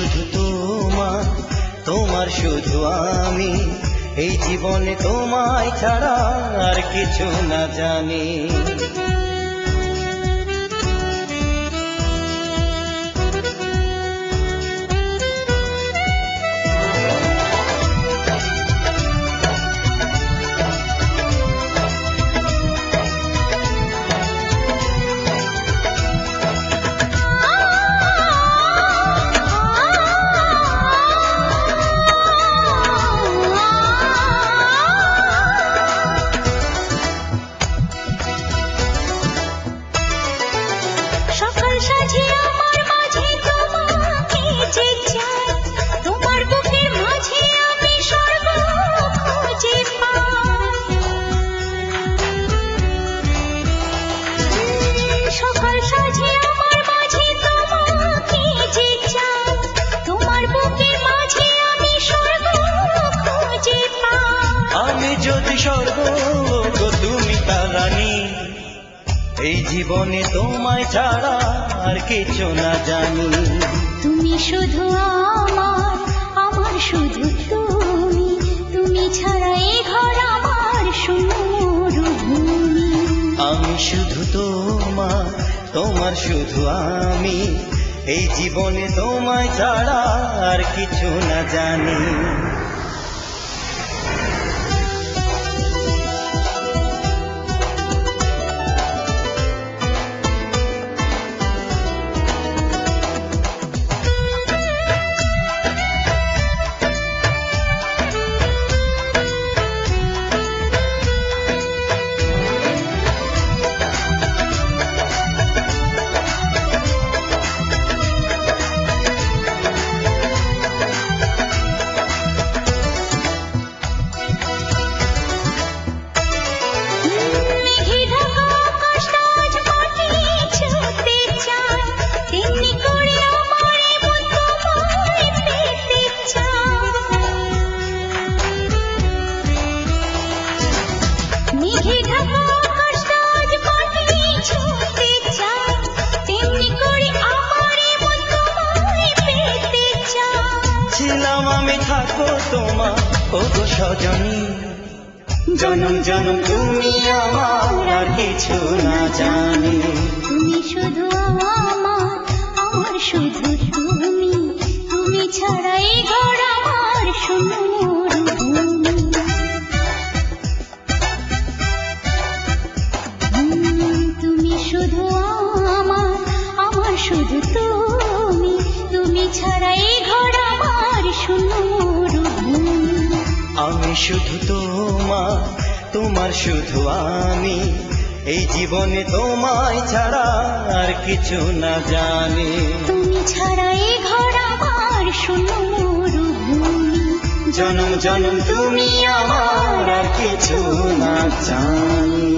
শুধু তোমার, তোমার শুধু আমি, এই জীবনে তোমায় ছাড়া আর কিছু না জানি। আমি যদি স্বর্গ গো তুমি তা রানী, এই জীবনে তোমায় ছাড়া আর কিছু না জানি। তুমি শুধু আমার, আমার শুধু তুমি, তুমি ছাড়া এই ঘর আমার মরুভূমি। আমি শুধু তোমার, তোমার শুধু আমি, এই জীবনে তোমায় ছাড়া আর কিছু না জানি। আমি থাকবো তোমার ওগো সজনী, জনম জনম তুমি আমার আর কিছু না জানি। তুমি শুধু আমার, আমার শুধু তুমি, তুমি ছাড়া এই ঘর আমার মরুভূমি। তুমি শুধু আমার, আমার শুধু তুমি, তুমি ছাড়া এই ঘর আমার মরুভূমি। আমি শুধু তোমার, তোমার শুধু আমি, এই জীবনে তোমায় ছাড়া আর কিছু না জানি। তুমি ছাড়া এই ঘর আমার মরুভূমি। জনম জনম তুমি আমার আর কিছু না জানি।